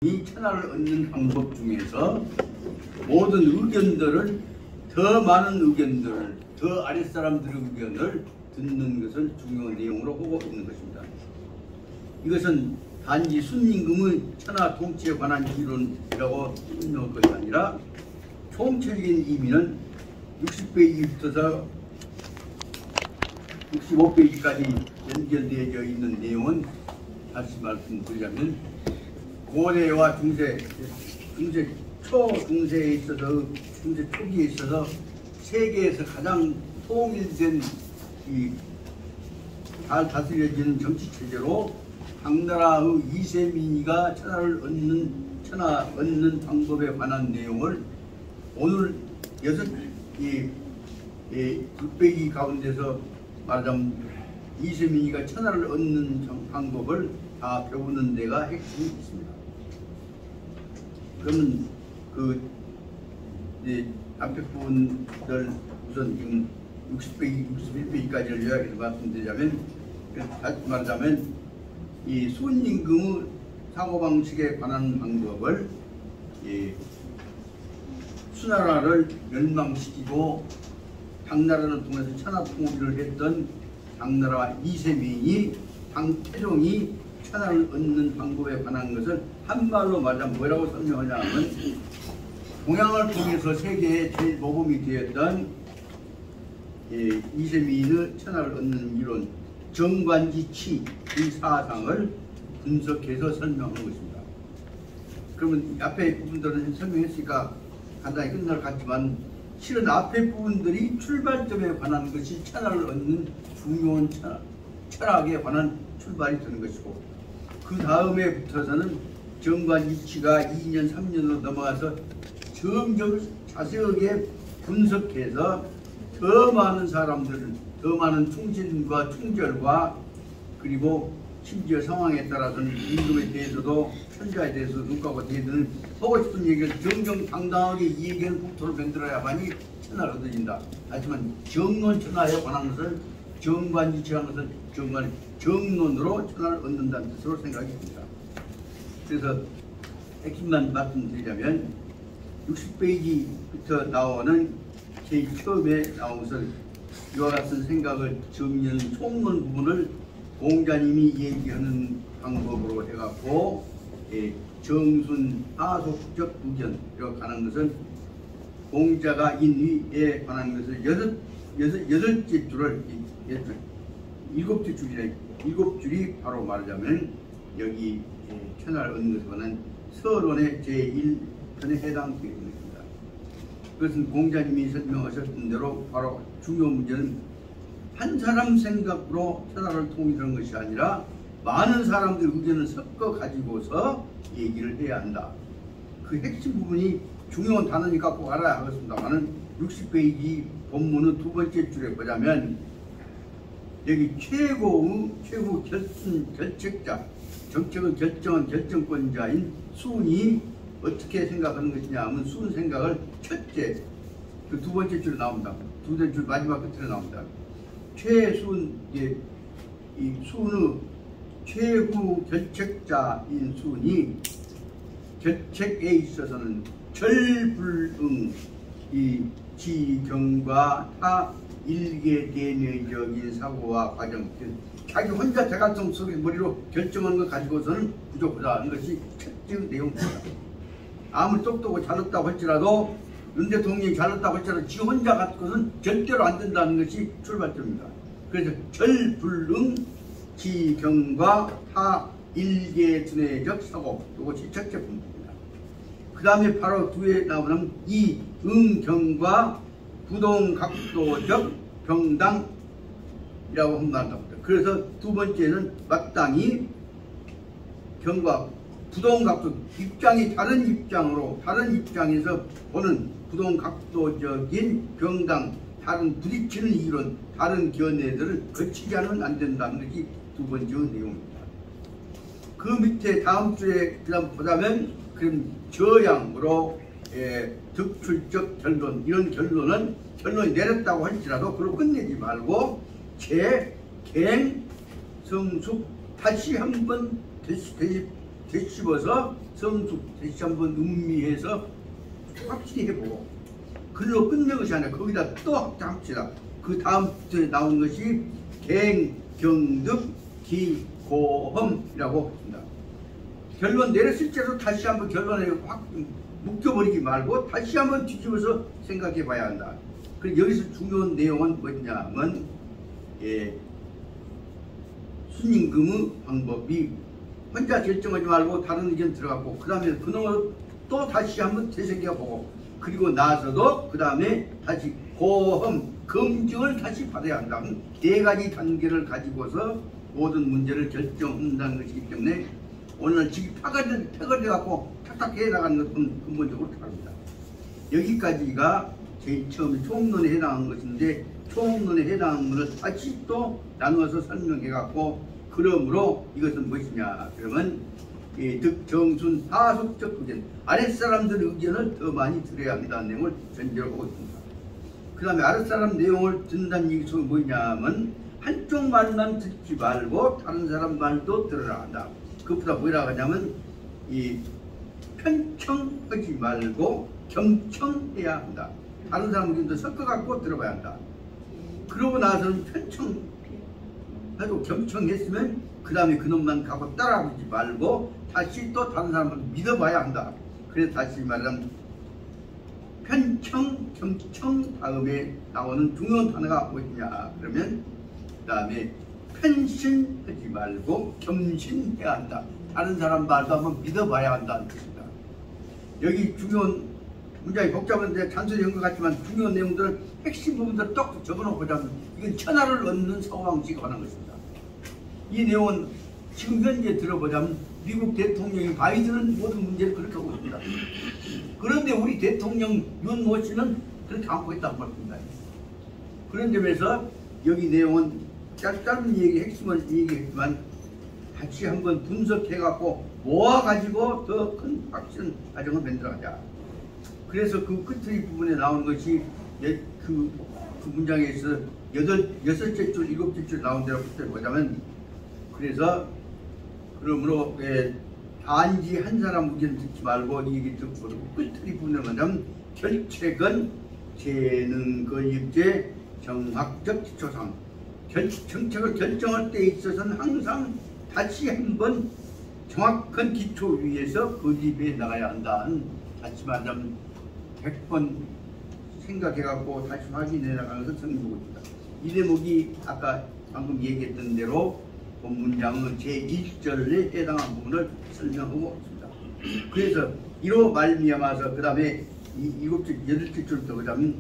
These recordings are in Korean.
이 천하를 얻는 방법 중에서 모든 의견들을 더 많은 의견들을 더 아랫사람들의 의견을 듣는 것을 중요한 내용으로 하고 있는 것입니다. 이것은 단지 순임금의 천하 통치에 관한 이론이라고 설명할 것이 아니라 총체적인 의미는 60페이지부터 65페이지까지 연결되어 있는 내용은 다시 말씀드리자면 고대와 중세 초중세에 있어서 중세 초기에 있어서 세계에서 가장 통일된 잘 다스려지는 정치 체제로 당나라의 이세민이가 천하를 얻는 방법에 관한 내용을 오늘 6페이지 가운데서 말하자면 이세민이가 천하를 얻는 방법을 다 배우는 데가 핵심이 있습니다. 그러면 앞에 부분들 우선 지금 60페이지, 61페이지까지를 요약해서 말씀드리자면, 다시 말하자면 이 순임금의 사고방식에 관한 방법을 수나라를 멸망시키고 당나라를 통해서 천하통일을 했던 당나라 이세민이 당태종이 천하를 얻는 방법에 관한 것을 한말로 말하자면 뭐라고 설명하냐 하면, 동양을 통해서 세계의 제일 모범이 되었던 이세민의 천하를 얻는 이론 정관지치 이 사상을 분석해서 설명한 것입니다. 그러면 앞에 부분들은 설명했으니까 간단히 끝날 것 같지만, 실은 앞에 부분들이 출발점에 관한 것이 천하를 얻는 중요한 철학에 관한 출발이 되는 것이고, 그 다음에 붙어서는 정관이치가 2년, 3년으로 넘어가서 점점 자세하게 분석해서 더 많은 사람들, 더 많은 충신과 충절과 그리고 심지어 상황에 따라서는 임금에 대해서도 천자에 대해서도 눈가고 대해서는 하고 싶은 얘기를 정정당당하게 이 얘기를 국토를 만들어야만이 천하를 얻어진다. 하지만 정론천하에 관한 것을 정관지치라는 것은 정론으로 천하를 얻는다는 뜻으로 생각이 듭니다. 그래서 핵심만 말씀드리자면 60페이지부터 나오는 제일 처음에 나온 것을 이와 같은 생각을 정리하는 총론 부분을 공자님이 얘기하는 방법으로 해갖고 정순 하속적 의견이라고 하는 것은 공자가 인위에 관한 것을 여덟째 줄을 일곱 줄이 바로 말하자면 여기 천하를 얻는 것에 관한 서론의 제1편에 해당되어 있는 것입니다. 그것은 공자님이 설명하셨던 대로 바로 중요한 문제는 한 사람 생각으로 천하를 통일하는 것이 아니라 많은 사람들의 의견을 섞어 가지고서 얘기를 해야 한다. 그 핵심 부분이 중요한 단어니까 꼭 알아야 하겠습니다만은 60페이지 본문의 두 번째 줄에 보자면 여기 최고 결책자, 정책을 결정한 결정권자인 순이 어떻게 생각하는 것이냐 하면 순 생각을 첫째, 그 두 번째 줄에 나옵니다. 두 번째 줄 마지막 끝에 나옵니다. 최순, 이 순의 최후 결책자인 순이 결책에 있어서는 절불응 이 지경과 타 일개대내적인 사고와 과정, 자기 혼자 대각성 속의 머리로 결정하는 것 가지고서는 부족하다는 것이 첫째 내용입니다. 아무리 똑똑하고 잘났다고 할지라도 윤 대통령이 잘났다고 할지라도 지 혼자 갖고는 절대로 안 된다는 것이 출발점입니다. 그래서 절불응 지경과 타 일개대내적 사고, 이것이 첫째 부분입니다. 그 다음에 바로 뒤에 나오는 이 응경과 부동각도적 병당이라고 말합니다. 그래서 두 번째는 마땅히 경과 부동각도, 입장이 다른 입장에서 보는 부동각도적인 병당, 다른 부딪히는 이론, 다른 견해들을 거치지 않으면 안 된다는 것이 두 번째 내용입니다. 그 밑에 다음 줄에 그다음 보자면 그럼 저양으로 득출적 결론, 이런 결론이 내렸다고 할지라도 그걸 끝내지 말고 갱, 성숙 다시 한번 되씹어서 성숙 다시 한번 음미해서 확실히 해보고 글로 끝낸 것이 아니라 거기다 또 합치다. 그 다음 주에 나온 것이 갱, 경득, 기, 고험이라고 합니다. 결론 내렸을 때도 다시 한번 결론에 확 묶여버리지 말고 다시 한번 뒤집어서 생각해 봐야 한다. 그리고 여기서 중요한 내용은 뭐냐면 순임금의 방법이 혼자 결정하지 말고 다른 의견 들어갔고 그 다음에 그놈을 또 다시 한번 되새겨보고 그리고 나서도 그 다음에 다시 고험, 검증을 다시 받아야 한다. 네 가지 단계를 가지고서 모든 문제를 결정한다는 것이기 때문에 오늘 지금 패거리 갖고 탁탁 해 나가는 것은 근본적으로 다릅니다. 여기까지가 제일 처음에 총론에 해당하는 것인데 총론에 해당하는 것을 다시 또 나누어서 설명해 갖고 그러므로 이것은 무엇이냐 그러면 득정순 하속적 의견 아랫사람들의 의견을 더 많이 들어야 한다는 내용을 전제로 보고 있습니다. 그 다음에 아랫사람 내용을 듣는다는 얘기가 뭐냐면 한쪽 말만 듣지 말고 다른 사람 말도 들어야 한다. 그것보다 뭐라고 하냐면 편청하지 말고 경청해야 한다. 다른 사람 의견도 섞어갖고 들어봐야 한다. 그러고 나서는 편청해도 경청했으면 그 다음에 그놈만 가고 따라하지 말고 다시 또 다른 사람을 믿어봐야 한다. 그래서 다시 말하면 편청, 경청 다음에 나오는 중요한 단어가 뭐냐 그러면 그 다음에 편신하지 말고 겸신해야 한다. 다른 사람 말도 한번 믿어봐야 한다는 뜻입니다. 여기 중요한 문장이 복잡한데 잔소리한 것 같지만 중요한 내용들을 핵심 부분들을 똑 적어놓고 보자면 이건 천하를 얻는 사고방식에 관한 것입니다. 이 내용은 지금 현재 들어보자면 미국 대통령이 바이든은 모든 문제를 그렇게 하고 있습니다. 그런데 우리 대통령 윤모 씨는 그렇게 안고 있다고 말입니다. 그런 점에서 여기 내용은 짧은 얘기 핵심을 얘기했지만 같이 한번 분석해갖고 모아가지고 더 큰 확실한 과정을 만들어가자. 그래서 그 끝의 부분에 나오는 것이 그 문장에서 여섯째 줄, 일곱째 줄 나온 대로 보자면 그래서 그러므로 단지 한 사람 의견 듣지 말고 이 얘기 듣고 끝의 부분에 말하면 결책은 재능거입제 정학적 기초상 정책을 결정할 때 있어서는 항상 다시 한번 정확한 기초 위에서 고집해 나가야 한다는 다시 말하면 100번 생각해갖고 다시 확인해 나가는 것을 설명하고 있습니다. 이 대목이 아까 방금 얘기했던 대로 본 문장은 제1절에 해당한 부분을 설명하고 있습니다. 그래서 이로 말미암아서 그 다음에 이 일곱째, 여덟째 줄부터 보자면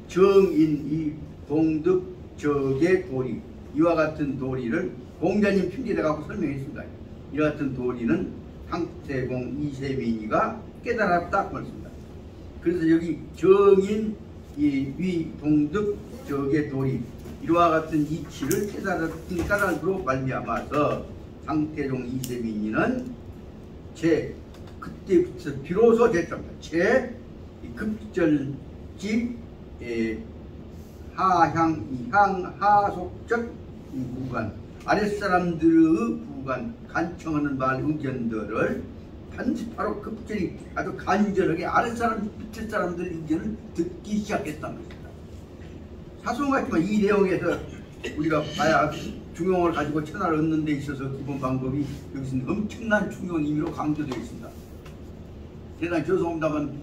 정인, 동득, 적의 도리 이와 같은 도리를 공자님 핑계대갖고 설명했습니다. 이와 같은 도리는 황태공, 이세민이가 깨달았다 그랬습니다. 그래서 여기 정인, 위, 동득, 적의 도리 이와 같은 이치를 깨달았던 까닭으로 말미암아서 황태종, 이세민이는 그때부터 비로소 됐습니다. 급절집 하속적 구간 아랫사람들의 구간 간청하는 말 의견들을 단지 바로 급절히 아주 간절하게 아랫사람 밑에 사람들의 의견을 듣기 시작했다는 것입니다. 사소한 것 같지만 이 내용에서 우리가 봐야 중용을 가지고 천하를 얻는 데 있어서 기본 방법이 여기서는 엄청난 중요한 의미로 강조되어 있습니다. 대단히 죄송합니다만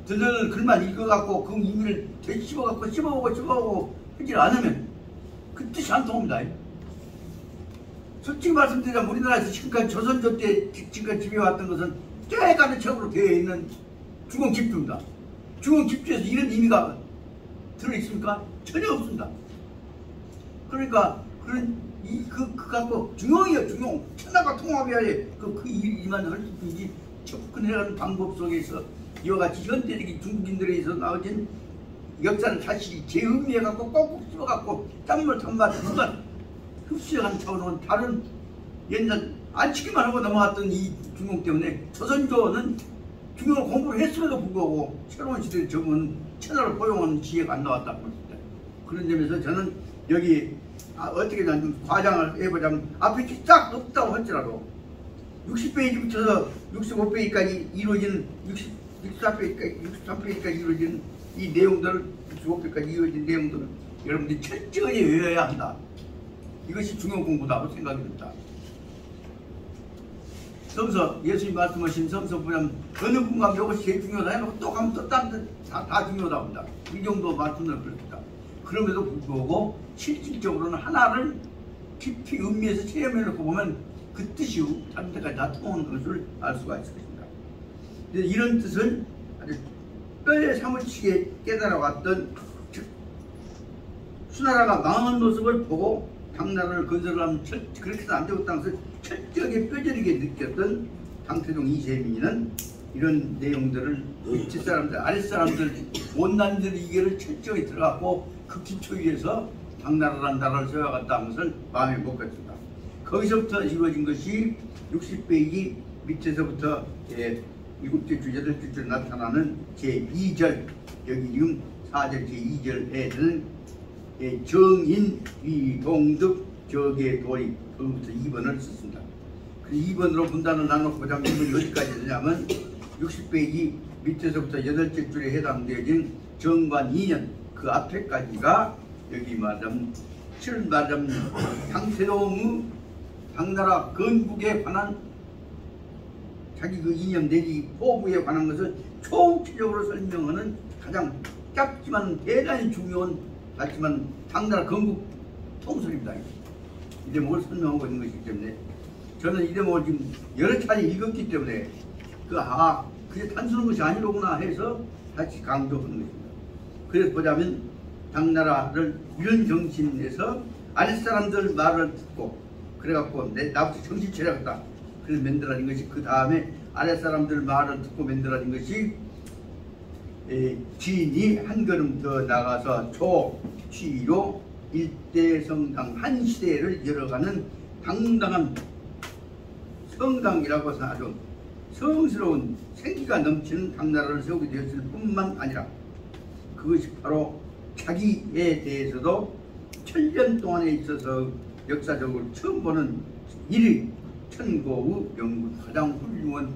들려는 글만 읽어갖고 그 의미를 되씹어갖고 씹어보고 하지 않으면 그 뜻이 안 통합니다. 솔직히 말씀드리자면 우리나라에서 지금까지 조선조 때 지금까지 지배해왔던 것은 깨가는 책으로 되어 있는 중흥집주입니다. 중흥집주에서 이런 의미가 들어있습니까? 전혀 없습니다. 그러니까 그 갖고 중용이에요. 중용 천하가 통합해야 해. 그 일만 할 수 있지 접근해가는 방법 속에서 이와 같이 현대적인 중국인들에서 나오진 역사를 다시 재음미해갖고 꼭꼭 씹어갖고 짠물 단맛 그만 흡수해가는 차원은 다른 옛날 안치기만 하고 넘어갔던 이 중용 때문에 조선조는 중용을 공부를 했음에도 불구하고 새로운 시대에 적은 천하를 포용하는 지혜가 안 나왔다고 합니다. 그런 점에서 저는 여기 어떻게 좀 과장을 해보자면 앞에 딱 없다고 할지라도 60페이지부터 65페이지까지 이루어지는 63페이지까지 이루어지는 이 내용들을 65페이지까지 이루어진 내용들을 여러분들이 철저히 외워야 한다. 이것이 중요 공부다고 생각이 듭니다. 성서, 예수님 말씀하신 성서 보면 어느 분간 이것이 제일 중요하다 해놓고 또 가면 또 딴 데 다 중요하다 합니다. 이 정도 말씀을 드립니다. 그럼에도 불구하고 실질적으로는 하나를 깊이 음미해서 체험해놓고 보면 그 뜻이 다른 데까지 다 통하는 것을 알 수가 있을 것입니다. 이런 뜻을 아주 뼈에 사무치게 깨달아왔던 수나라가 망한 모습을 보고 당나라를 건설하면 그렇게 해서 안 되겠다는 것을 철저하게 뼈저리게 느꼈던 당태종 이세민이는 이런 내용들을 윗사람들, 아랫사람들, 못난들 이게를 철저히 들어갔고 그 기초 위에서 당나라라는 나라를 세워갔다는 것을 마음에 먹었습니다. 거기서부터 이루어진 것이 60페이지 밑에서부터 7째 주, 8째 주 나타나는 제2절, 여기 지금 4절 제2절에는 정인, 위동득, 적의 도리, 거기부터 2번을 썼습니다. 그 2번으로 분단을 나눠 보자면 이번이 어디까지 되냐면 60페이지 밑에서부터 8째 줄에 해당되어진 정관 2년 그 앞에까지가 여기 말하자면 당태종의 당나라 건국에 관한 자기 그 이념 내지 포부에 관한 것을 총체적으로 설명하는 가장 짧지만 대단히 중요한 하지만 당나라 건국 통설입니다. 이 대목을 설명하고 있는 것이기 때문에 저는 이 대목을 지금 여러 차례 읽었기 때문에 그게 단순한 것이 아니로구나 해서 다시 강조하는 것입니다. 그래서 보자면 당나라를 이런 정신에서 아랫사람들 말을 듣고 그래갖고 나부터 정신 차려갔다. 그래서 만들어진 것이 그 다음에 아랫사람들 말을 듣고 만들어진 것이 진이 한 걸음 더 나가서 취로 일대성당 한 시대를 열어가는 당당한 성당이라고 해서 아주 성스러운 생기가 넘치는 당나라를 세우게 되었을 뿐만 아니라 그것이 바로 자기에 대해서도 1000년 동안에 있어서 역사적으로 처음 보는 일이 천고의 명문 가장 훌륭한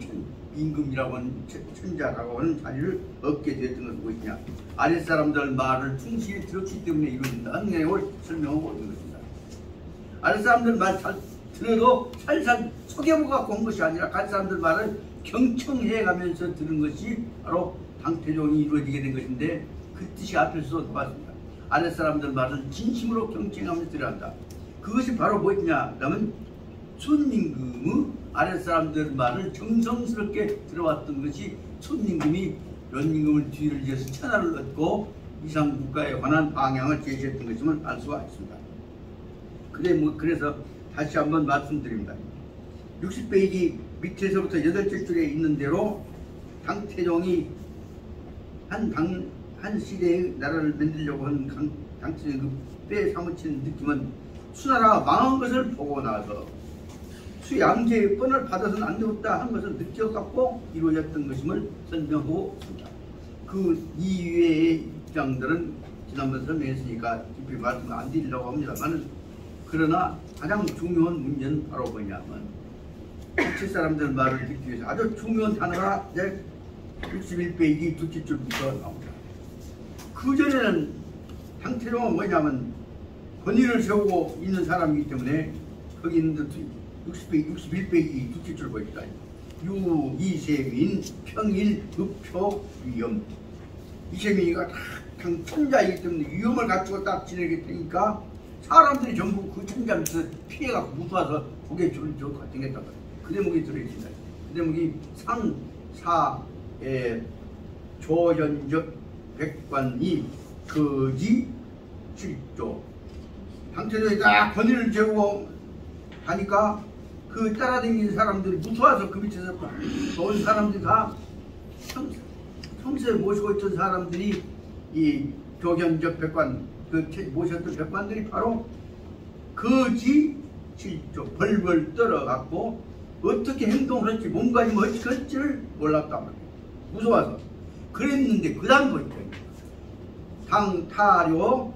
임금이라고 하는 천자라고 하는 자리를 얻게 되었던 것은 무엇이냐. 아랫사람들 말을 충실히 들었기 때문에 이루어진다는 내용을 설명하고 있는 것입니다. 아랫사람들 말 잘 들어도 살살 속여보고 갖고 온 것이 아니라 아랫사람들 말을 경청해 가면서 들은 것이 바로 당태종이 이루어지게 된 것인데 그 뜻이 앞에서도 나왔습니다. 아랫사람들 말을 진심으로 경청하면서 들어야 한다. 그것이 바로 무엇이냐 하면 순임금의 아랫사람들 말을 정성스럽게 들어왔던 것이 순임금이 연임금을 뒤를 이어서 천하를 얻고 이상국가에 관한 방향을 제시했던 것임을 알 수가 있습니다. 그래서 다시 한번 말씀드립니다. 60페이지 밑에서부터 8째 줄에 있는 대로 당태종이 한 시대의 나라를 만들려고 한 당태종의 그 뼈에 사무치는 느낌은 수나라가 망한 것을 보고 나서 수양제의 뻔을 받아서는 안 되겠다 하는 것을 느껴갖고 이루어졌던 것임을 설명하고 있습니다. 그 이외의 입장들은 지난번 설명했으니까 깊이 말씀을 안 드리려고 합니다만 그러나 가장 중요한 문제는 바로 뭐냐면 주체 사람들 말을 듣기 위해서 아주 중요한 단어가 이제 61페이지 두째 줄부터 나옵니다. 그전에는 당태종은 뭐냐면 권위를 세우고 있는 사람이기 때문에 거기 있는 61페이지 두째 줄 보입니다. 유, 이세민, 평일, 읍표, 위엄. 이세민이가 다 천자이기 때문에 위엄을 갖추고 딱 지내게 되니까 사람들이 전부 그 천자면서 피해갖고 무서워서 고개 졸졸 생겼단 말이에요. 그 대목이 들어있습니다. 그 대목이 상, 사, 조현적, 백관이, 거지, 칠조. 당태종이 딱 권위를 재고 하니까 그 따라다니는 사람들이 무서워서 그 밑에서 온 사람들이 다 평소에 모시고 있던 사람들이 이 조현적 백관 그 모셨던 백관들이 바로 거지 칠조 벌벌 떨어갖고 어떻게 행동을 할지 몸가짐 어떻게 할지를 몰랐단 말이에요. 무서워서 그랬는데 그 다음 보니까 당타료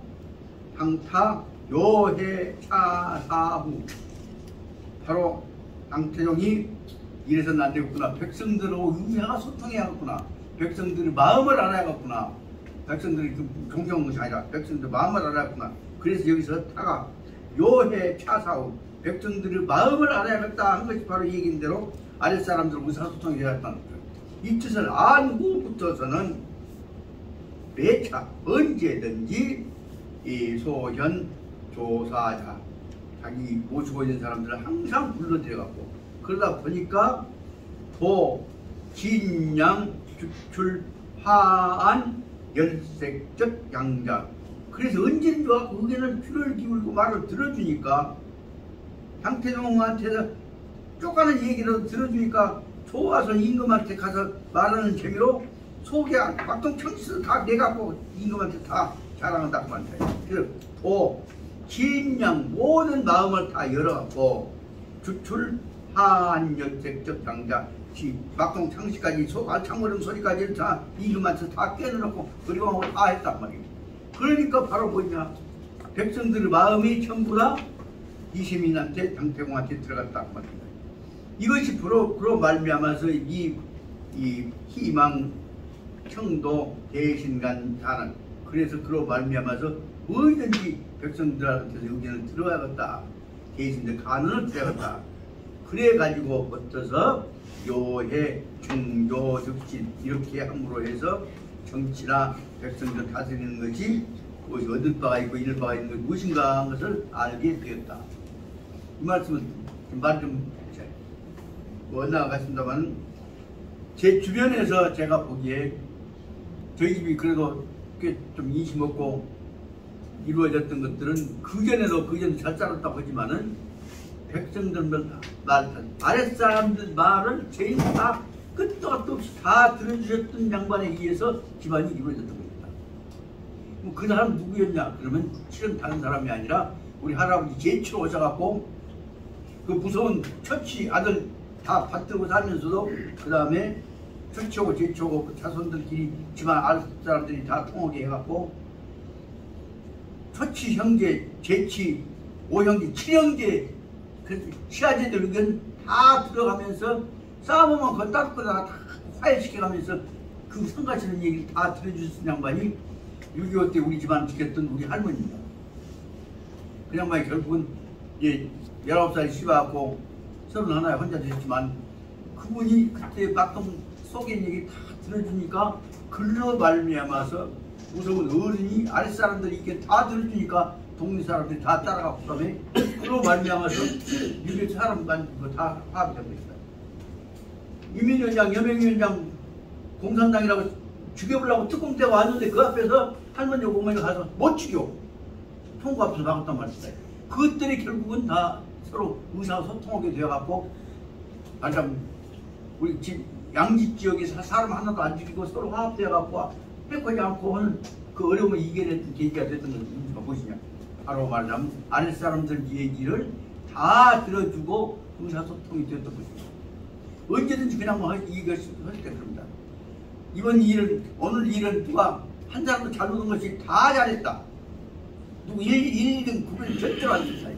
당타 요해 차사후 바로 당태종이 이래서는 안 되겠구나. 백성들하고 의사가 소통해야겠구나. 백성들의 마음을 알아야겠구나. 백성들이 존경한 것이 아니라 백성들의 마음을 알아야겠구나. 그래서 여기서 타가 요해 차사후 백성들의 마음을 알아야겠다 한 것이 바로 이 얘기인 대로 아랫사람들과 의사소통이 되었다는 거예요. 이 뜻을 안 후부터서는 매차 언제든지 이 소현 조사자 자기 모시고 있는 사람들을 항상 불러들여갖고 그러다 보니까 도, 진양, 주출, 화안, 열색적 양자. 그래서 언제든지 와서 의견을 귀를 기울이고 말을 들어주니까 향태종한테서 쪼가는 얘기를 들어주니까 좋아서 임금한테 가서 말하는 재미로 속에 막동 청취서 다 내갖고 임금한테 다 자랑한다고 말이야. 그래서 도, 진양 모든 마음을 다 열어갖고 주출, 하안, 열색적 양자 막동 창시까지 알창거리는 소리까지 다 임금한테 다 깨놓고 그리고 다 했단 말이야. 그러니까 바로 뭐냐 백성들의 마음이 전부 다 이시민한테 장태공한테 들어갔단 말입니다. 이것이 그로 말미암아서 이 희망 청도 대신간 자는 그래서 그로 말미암아서 뭐든지 백성들한테 의견을 들어야겠다. 대신들 간언을 들어야겠다. 그래가지고 어떠서 요해 정조 득신 이렇게 함으로 해서 정치나 백성들 다스리는 것이 무엇이 얻을 바가 있고 잃을 바가 있는 것이 무엇인가 하는 것을 알게 되었다. 이 말씀은 말 좀 나아갔습니다만 제 주변에서 제가 보기에 저희 집이 그래도 꽤 좀 인심 없고 이루어졌던 것들은 그전에도 잘 살았다고 하지만은 백성들 말 아랫사람들 말을 제일 다 끝도 없이 다 들어주셨던 양반에 의해서 집안이 이루어졌던 겁니다. 그 사람 누구였냐? 그러면 실은 다른 사람이 아니라 우리 할아버지 제치로 오셔갖고 그 무서운 처치 아들 다 받들고 살면서도 그 다음에 처치하고 제치하고 그 자손들끼리 집안 아랫사람들이 다 통하게 해갖고 처치 형제, 제치, 오형제, 칠형제 시아제들 의견 다 들어가면서 싸움하면 그거 따뜻하다 다 화해시켜가면서 그 성가시는 얘기를 다 들어주신 양반이 6.25 때 우리 집안 지켰던 우리 할머니입니다. 그 양반이 결국은 19살이 씹어갖고 31에 혼자 되셨지만 그분이 그때 막동 속인 얘기 다 들어주니까 글로 말미암아서 무서운 어른이 아랫사람들이 이렇게 다 들어주니까 동네 사람들이 다 따라가고 그다음에 그로 말미암아서 유교 사람만 다 파악됩니다. 이민위원장, 여명위원장 공산당이라고 죽여보려고 특공대가 왔는데 그 앞에서 할머니 어머니가 가서 못 죽여 통과 앞에서 막았단 말입니다. 그것들이 결국은 다 서로 의사소통하게 되어갖고 우리 집 양지 지역에서 사람 하나도 안 죽이고 서로 화합되어갖고 해코지 않고 하는 그 어려움을 이겨냈던 계기가 됐던 것은 무엇이냐? 바로 말하자면 아랫사람들 얘기를 다 들어주고 의사소통이 되었던 것입니다. 언제든지 그냥 이것이 할 때 그럽니다. 이번 일은 오늘 일은 누가 한 사람도 잘못한 것이 다 잘했다. 누구 1등 9등 절대로 안 된다.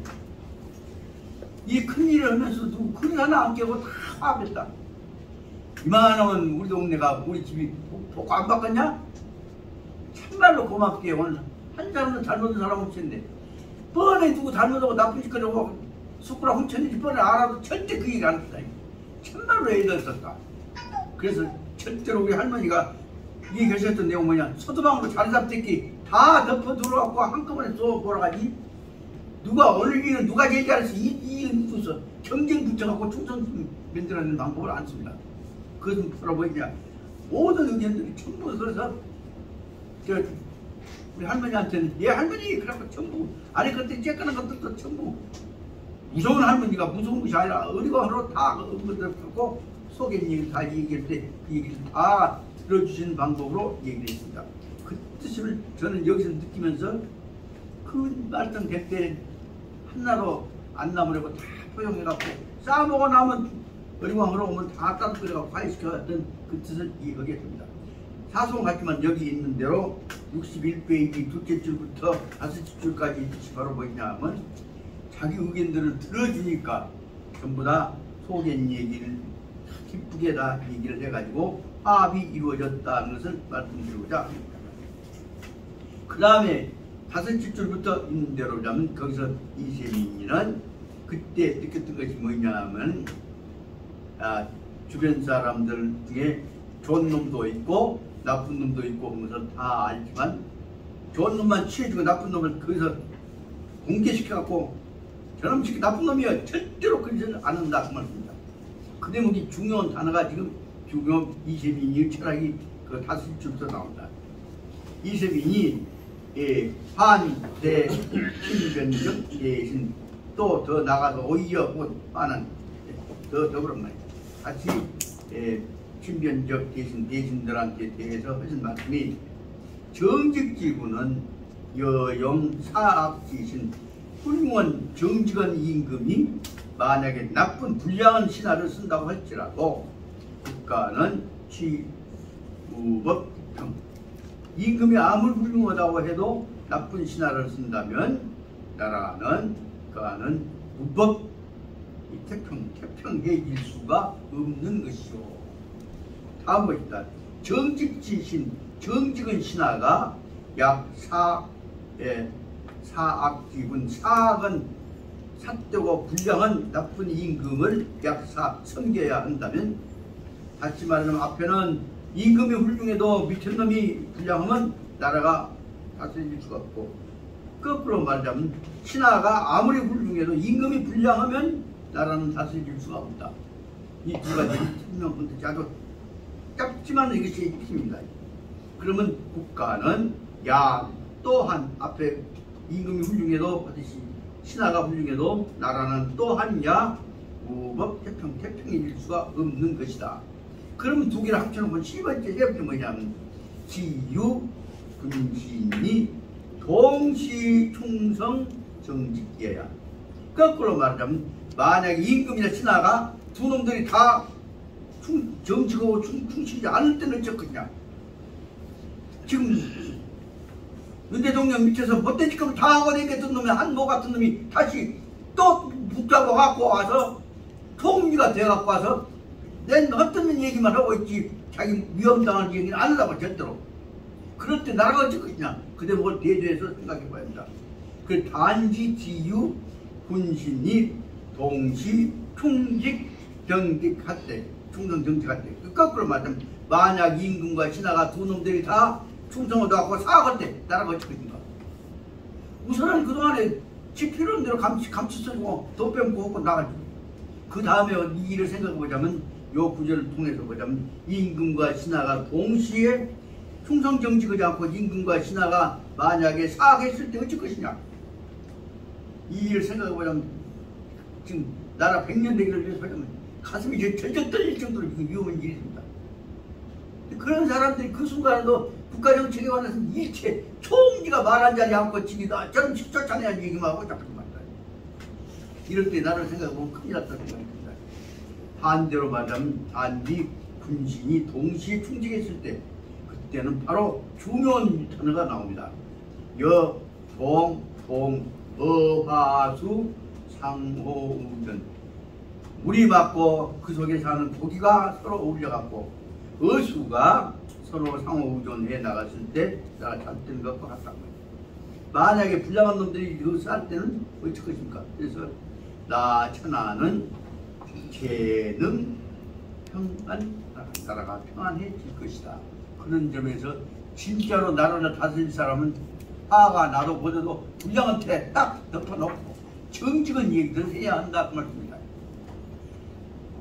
이 큰 일을 하면서 누구 큰 하나 안 깨고 다 화합했다. 이만하면 우리 동네가 우리 집이 복고 안 바꿨냐? 참말로 고맙게 오늘 한 사람도 잘못한 사람 없었는데 뻔해 누구 잘못하고 나쁜 짓 하고 숟가락 훔쳤는지 뻔해 알아도 절대 그 얘기 안 했다. 참말로 애들었었다. 그래서 절대로 우리 할머니가 얘기하셨던 내용 뭐냐? 소도방으로 자리 잡듣기 다 덮어 들어갖고 한꺼번에 쏘 보라가지. 누가 오늘 일은 누가 제일 잘해서 이 일은 무서 경쟁 붙여갖고 충성 만들어내는 방법을 안 씁니다. 그것은 바로 뭐냐? 모든 의견들이 전부 그래서 우리 할머니한테는 얘 할머니 그래갖고 전부 아니 그때 쬐끄는 것들도 전부 무서운 할머니가 무서운 것이 아니라 어리고 하러 다 듣고 속에 있는 얘기를 다 얘기할 때 그 얘기를 다 들어주시는 방법으로 얘기를 했습니다. 그 뜻을 저는 여기서 느끼면서 그 말씀 될 하나로 안 남으려고 다 포용해갖고 싸먹어 나면 어리광으로 오면 다 따뜻해갖고 화해시켜왔던 그 뜻을 이해하게 됩니다. 사소한 같지만 여기 있는 대로 61페이지 둘째 줄부터 다섯째 줄까지 뜻이 바로 뭐냐 하면 자기 의견들을 들어주니까 전부 다 속에 있는 얘기를 기쁘게 다 얘기를 해가지고 화합이 이루어졌다는 것을 말씀드리고자 합니다. 그 다음에 5줄부터 있는 대로 보자면 거기서 이세민이는 그때 느꼈던 것이 뭐냐면 주변 사람들 중에 좋은 놈도 있고 나쁜 놈도 있고 하면서 다 알지만 좋은 놈만 취해주고 나쁜 놈을 거기서 공개시켜갖고 저놈 시키 나쁜 놈이야 절대로 그러지 않는다 그 말입니다. 그 대목이 중요한 단어가 지금 이세민이 철학이 그 5줄부터 나온다. 이세민이 환대 친변적 대신 또 더 나가서 오히려 환은 더 더불어 말이야. 같이 친변적 대신들한테 대해서 하신 말씀이 정직지구는 여영사악지신 훌륭한 정직한 임금이 만약에 나쁜 불량한 신하를 쓴다고 할지라도 국가는 치우법평 임금이 아무리 훌륭하다고 해도 나쁜 신하를 쓴다면 나라는 국가는 무법 태평해질 수가 없는 것이요. 다음 것이다. 정직지신 정직은 신하가 약 사악지군 사악은 삿되고 불량한 나쁜 임금을 약 섬겨야 한다면 다시 말하면 앞에는 임금이 훌륭해도 밑에 놈이 불량하면 나라가 다스릴 수가 없고 거꾸로 말하자면 신하가 아무리 훌륭해도 임금이 불량하면 나라는 다스릴 수가 없다. 이 두 가지 설명은 아주 짧지만 이것이 핵심입니다. 그러면 국가는 또한 앞에 임금이 훌륭해도 하듯이 신하가 훌륭해도 나라는 또한 무법 태평해질 수가 없는 것이다. 그러면 두 개를 합쳐놓고 세 번째 뭐냐면 지유 군신이 동시 충성 정직해야. 거꾸로 말하자면 만약에 임금이나 신하가 두 놈들이 다 정직하고 충실하지 않을 때는 어쩌겠냐. 지금 윤 대통령 밑에서 못된 짓을 다 하고 내겠던 놈이 한모 같은 놈이 다시 또 붙잡아 갖고 와서 총리가 돼 갖고 와서 낸 어떤 얘기만 하고 있지 자기 위험당한 얘기는 안 하려고 절대로. 그럴 때 나라가 어쩔 것이냐. 그 대목을 대조해서 생각해 봐야 합니다. 그 단지 지유 군신이 동시 충직 정직할 충성 정직할 때 거꾸로 말하면 만약 임금과 신하가 두 놈들이 다 충성을 갖고 사악할 때 나라가 어쩔 것인가. 우선은 그동안에 지 필요한 대로 감치 쓰고 돈 빼먹고 하고 나가지. 그 다음에 이 일을 생각해 보자면 요 구절을 통해서 보자면 임금과 신하가 동시에 충성 정직하지 않고 임금과 신하가 만약에 사악했을 때 어쩔 것이냐. 이 일을 생각해 보자면 지금 나라 100년 되기를 위해서 하자면 가슴이 절절 떨릴 정도로 위험한 일입니다. 그런 사람들이 그 순간에도 국가정책에 관해서 일체 총리가 말한 자리에 앉고 지기다 저는 쫓아내야지 얘기만 하고 잡히고 말다. 이럴 때 나를 생각해보면 큰일 났다는 생각입니다. 반대로 말하면 단지 군신이 동시에 충직했을 때 그때는 바로 중요한 단어가 나옵니다. 어화수 상호우전 물이 맞고 그 속에 사는 고기가 서로 어울려갖고 어수가 서로 상호우전해 나갔을 때 나가 잘 되는 것과 같다고. 만약에 불량한 놈들이 여기서 할 때는 어쩔 것입니까? 그래서 나 천하는 재능 평안 나라가 평안해질 것이다. 그런 점에서 진짜로 나라를 다스릴 사람은 화가 나도 보더라도 불량한테 딱 덮어놓고 정직한 얘기를 해야 한다 그 말입니다.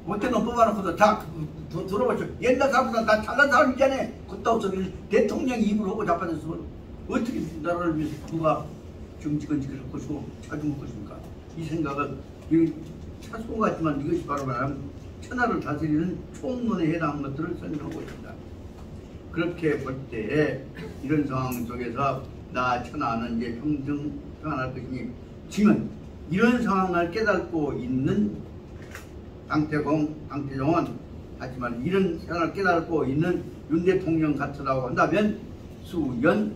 못된 놈 뽑아놓고도 다 들어보죠. 옛날 사람보다 다 잘난 사람 있잖아. 그따위 소리를 대통령이 입으로 하고 자빠졌으면 어떻게 나라를 위해서 누가 정직한 짓을 할 것이고 찾은 것입니까? 이 생각은 차소 같지만 이것이 바로 말하면 천하를 다스리는 총론에 해당하는 것들을 설명하고 있습니다. 그렇게 볼 때 이런 상황 속에서 나 천하는 이제 평생 평안할 것이니 지금 이런 상황을 깨닫고 있는 당태종은 하지만 이런 상황을 깨닫고 있는 윤 대통령 같으라고 한다면 수연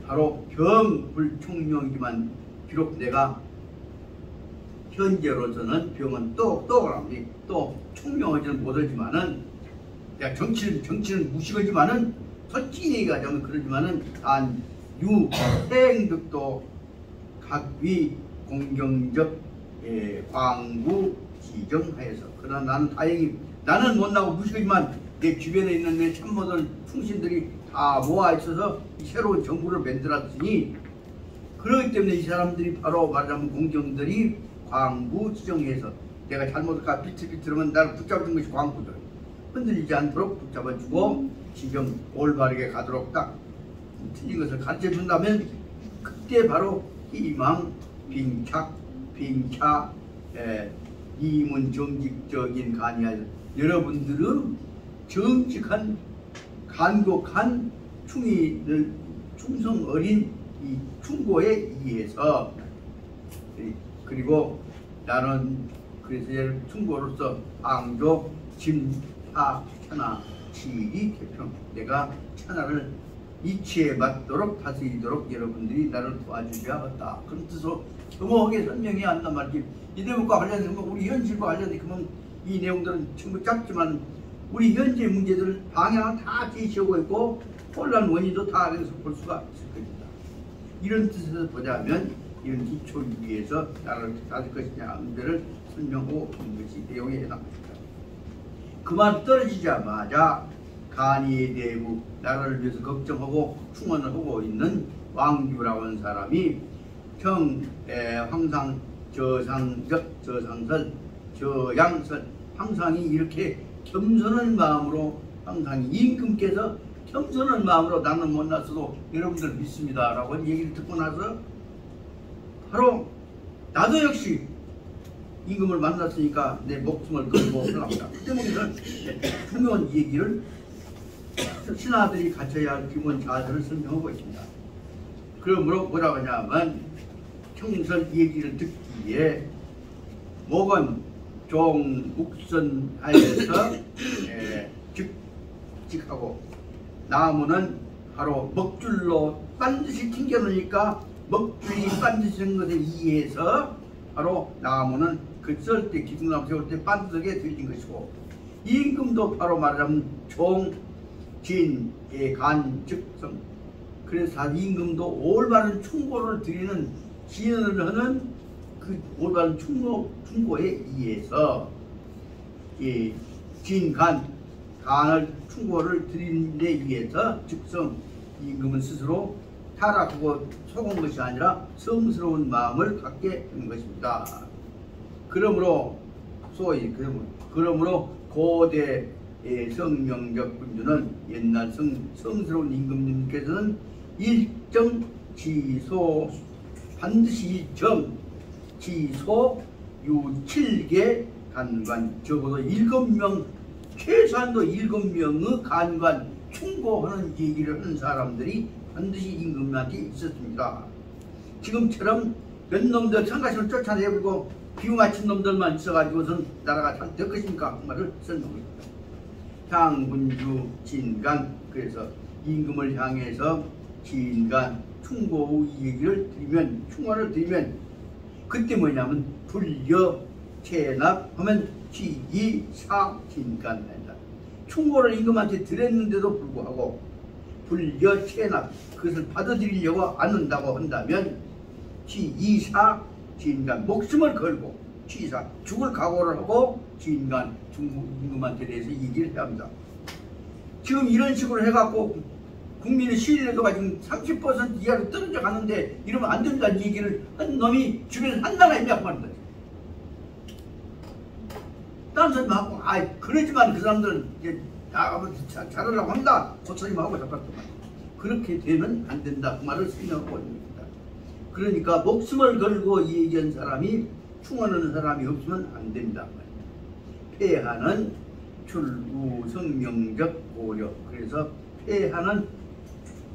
바로 병불총명이지만 비록 내가 현재로서는 병은 또 총명하지는 못하지만은 내가 정치는 무식하지만은 솔직히 얘기하자면 그러지만은 단 유행득도 각위 공경적 광구 지정하여서 그러나 나는 다행히 나는 못나고 무식하지만 내 주변에 있는 내 참모들 충신들이 다 모아 있어서 이 새로운 정부를 만들었으니 그렇기 때문에 이 사람들이 바로 말하자면 공정들이 광구 지정해서 내가 잘못할까 비틀비틀하면 나를 붙잡아준 것이 광구들 흔들리지 않도록 붙잡아주고 지금 올바르게 가도록 딱 틀린 것을 가르쳐 준다면 그때 바로 희망, 빙차, 이문 정직적인 간이하여 여러분들은 정직한 간곡한 충성 어린 이 충고에 의해서 그리고 나는 그래서 충고로서 앙조 진하 천하 지리 개평 내가 천하를 이치에 맞도록 다스리도록 여러분들이 나를 도와주셔야겠다. 그런 뜻으로 겸허하게 설명이 안 난 말이지. 이 내용과 관련해서 우리 현실과 관련해서 이 내용들은 전부 짧지만 우리 현재 문제들 방향을 다 제시하고 있고 혼란 원인도 다 그래서 볼 수가 있을 겁니다. 이런 뜻에서 보자면 이런 기초를 위해서 나를 다을 것이냐 문제를 설명하고 있는 것이 내용에 해당됩니다. 그만 떨어지자마자 간이에 대고 나라를 위해서 걱정하고 충원을 하고 있는 왕규라고 하는 사람이 황상 저상설 저양설 황상이 이렇게 겸손한 마음으로 황상이 임금께서 겸손한 마음으로 나는 못났어도 여러분들 믿습니다 라고 얘기를 듣고 나서 바로 나도 역시 임금을 만났으니까 내 목숨을 걸고 흘러갑니다. 그 때문에 중요한 얘기를 신하들이 갖춰야 할 기본 자세를 설명하고 있습니다. 그러므로 뭐라고 하냐면 청설 얘기를 듣기에 목은 종욱선하여서 직하고 나무는 바로 먹줄로 반드시 튕겨놓으니까 먹줄이 반드시 한 것에 의해서 바로 나무는 그 썰 때 기둥나무 세울 때 반드시게 들린 것이고 임금도 바로 말하자면 종진의 간즉성 그래서 임금도 올바른 충고를 드리는 지연을 하는 그 올바른 충고에 의해서 이 간을 충고를 드리는 데 의해서 즉성 임금은 스스로 타락하고 속은 것이 아니라 성스러운 마음을 갖게 되는 것입니다. 그러므로 고대 성명적 군주는 옛날 성스러운 임금님께서는 일정 지소 반드시 지소 유7개 간관 적어도 7명 최소한도 7명의 간관 충고하는 얘기를 하는 사람들이 반드시 임금한테 있었습니다. 지금처럼 몇 놈들 성가시를 쫓아내고 비우맞힌 놈들만 있어가지고선 나라가 잘 될 것입니까? 그 말을 설명합니다. 향군주 진간 그래서 임금을 향해서 진간 충고의 얘기를 드리면 충고를 드리면 그때 뭐냐면 불려 체납하면 지이사 진간한다. 충고를 임금한테 드렸는데도 불구하고 불려 체납 그것을 받아들이려고 않는다고 한다면 지이사 진간 목숨을 걸고 지이사 죽을 각오를 하고 진간 임금한테 대해서 얘기를 해야 합니다. 지금 이런 식으로 해갖고 국민의 신뢰도가 지금 30% 이하로 떨어져 가는데 이러면 안 된다는 얘기를 한 놈이 주변에 한나라 있냐고 말한다. 다른 사람이 하고 그러지만 그 사람들은 이제 잘하려고 한다. 고처님하고 잡았더만 그렇게 되면 안 된다. 그 말을 설명하고 있습니다. 그러니까 목숨을 걸고 얘기한 사람이 충원하는 사람이 없으면 안 된다. 폐하는 출구성명적 고려 그래서 폐하는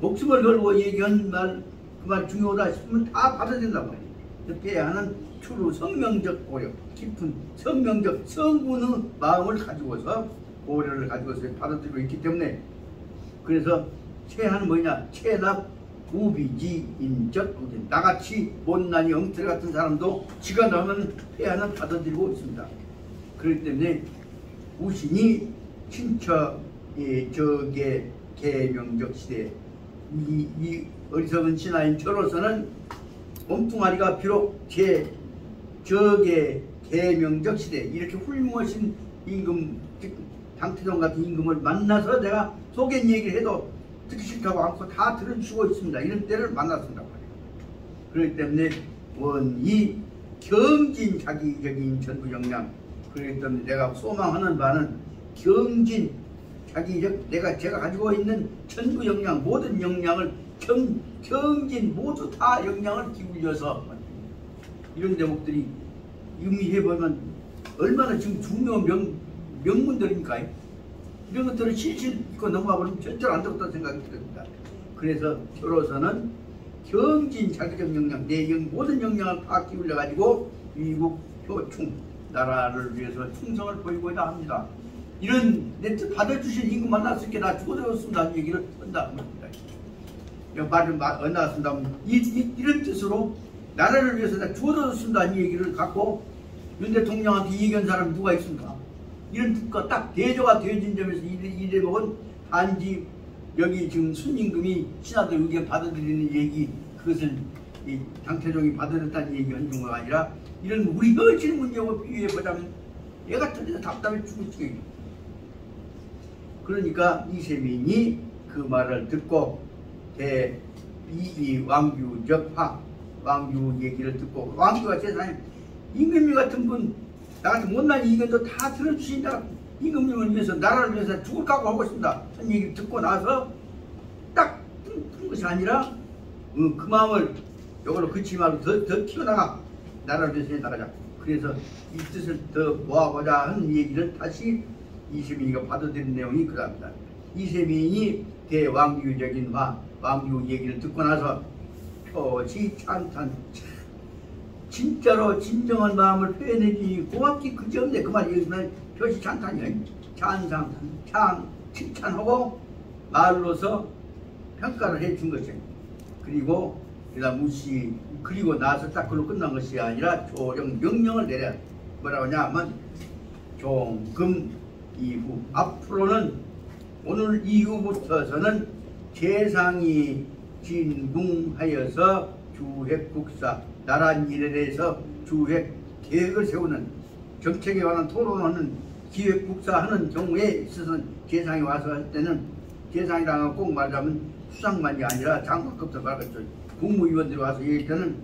목숨을 걸고 얘기한 말 그 말 중요하다 싶으면 다 받아들인단 말이에요. 폐하는 추루 성명적 고려 깊은 성명적 성군의 마음을 가지고서 고려를 가지고서 받아들이고 있기 때문에 그래서 체하는 뭐냐 체납 우비지인적 나같이 못난이 엉터리 같은 사람도 지가 나오면 폐하는 받아들이고 있습니다. 그렇기 때문에 우신이 친처의 적의 계명적 시대 이 어리석은 신하인 저로서는 몸뚱아리가 비록 제 적의 계명적 시대 이렇게 훌륭하신 임금 당태종 같은 임금을 만나서 내가 속엔 얘기를 해도 듣기 싫다고 않고 다 들어주고 있습니다. 이런 때를 만났습니다. 그렇기 때문에 원이 경진 자기적인 전부 역량 그렇기 때문에 내가 소망하는 바는 경진 자기적 제가 가지고 있는 전부 역량 모든 역량을 경진 모두 다 역량을 기울여서 이런 대목들이 의미해보면 얼마나 지금 중요한 명문들입니까? 이런 것들을 실실 잊고 넘어가버리면 절대로 안 되겠다는 생각이 듭니다. 그래서 저로서는 경진 자기적 역량, 내 모든 역량을 다 기울여가지고 위국 효충, 나라를 위해서 충성을 보이고자 합니다. 이런 내 뜻 받아주신 임금 만났을 때 나 죽어들었습니다 하는 얘기를 한다. 말을 만났습니다. 이런 뜻으로 나라를 위해서 나 죽어들었습니다 하는 얘기를 갖고 윤 대통령한테 얘기한 사람이 누가 있습니까? 이런 뜻과 딱 대조가 되어진 점에서 이 대목은 단지 여기 지금 순임금이 신하들 의견 받아들이는 얘기 그것을 이 당태종이 받아들였다는 얘기 한 경우가 아니라 이런 우리 현실 문제하고 비교해보자면 얘 같은 데서 답답해 죽을. 그러니까 이세민이 그 말을 듣고 이 왕규적화 왕규 얘기를 듣고 왕규가 세상에 임금님 같은 분 나한테 못난 의견도 다 들어주신다. 임금님을 위해서 나라를 위해서 죽을 각오 하고 있습니다. 한 얘기를 듣고 나서 딱 뜬 것이 아니라 그 마음을 이걸로 그치지 말고 더 키워나가 나라를 위해서 나가자. 그래서 이 뜻을 더 모아보자 하는 얘기를 다시 이세민이가 받아들인 내용이 그럽니다. 이세민이 대왕규적인 왕규 얘기를 듣고 나서 표시 찬탄 진짜로 진정한 마음을 표현해주니 고맙기 그지없네. 그 말이 여기서는 표시 찬탄이야. 찬상, 칭찬하고 말로서 평가를 해준 것이에요. 그리고 그다음 무시 그리고 나서 딱 그걸로 끝난 것이 아니라 조정 명령을 내려 뭐라고 하냐면 종금 이후 앞으로는 오늘 이후부터서는 재상이 진궁하여서 주획국사 나란 일에 대해서 주획 계획을 세우는 정책에 관한 토론하는 기획국사하는 경우에 있어서는 재상이 와서 할 때는 재상이라고 꼭 말하자면 수상만이 아니라 장관급도 말하겠죠. 국무위원들이 와서 얘기할 때는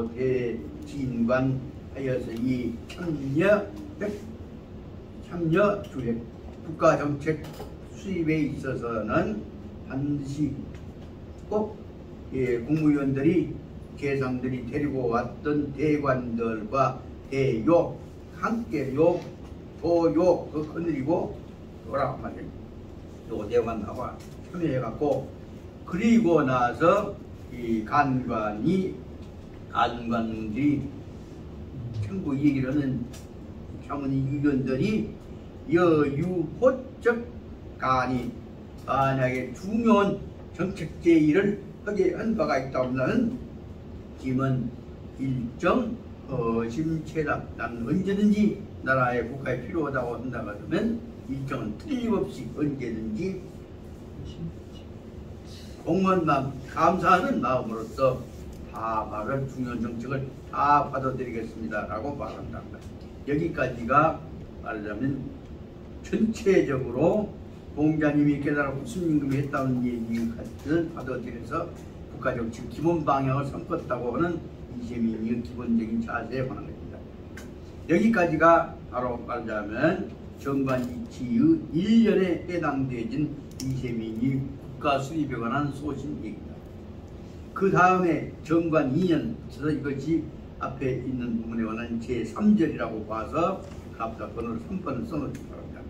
토요대진관 하여서 이 참여 주획 국가정책 수립에 있어서는 반드시 꼭 국무위원들이 재상들이 데리고 왔던 대관들과 대욕 함께 도욕 그 거느리고 뭐라고 말이에요. 또 대관하고 참여해갖고 그리고 나서 이 안관들이 전부 얘기를 하는 차문이 의견들이 여유호적 간이 만약에 중요한 정책 제의를 하게 한 바가 있다면 짐은 일정 허심체답 나는 언제든지 나라의 국가에 필요하다고 한다고 하면 일정은 틀림없이 언제든지 공헌만 감사하는 마음으로써 다 말을 중요한 정책을 다 받아들이겠습니다 라고 말한다. 여기까지가 말하자면 전체적으로 공자님이 깨달았고 순임금이 했다는 얘기를 받아들여서 국가정책 기본 방향을 삼겠다고 하는 이세민의 기본적인 자세에 관한 것입니다. 여기까지가 바로 말하자면 정관이치의 1년에 해당되어진 이세민이 국가 수립에 관한 소신 얘기입니다. 그 다음에 정관 2년, 이것이 앞에 있는 부분에 관한 제3절이라고 봐서 각자 번호를 3번을 써놓기 바랍니다.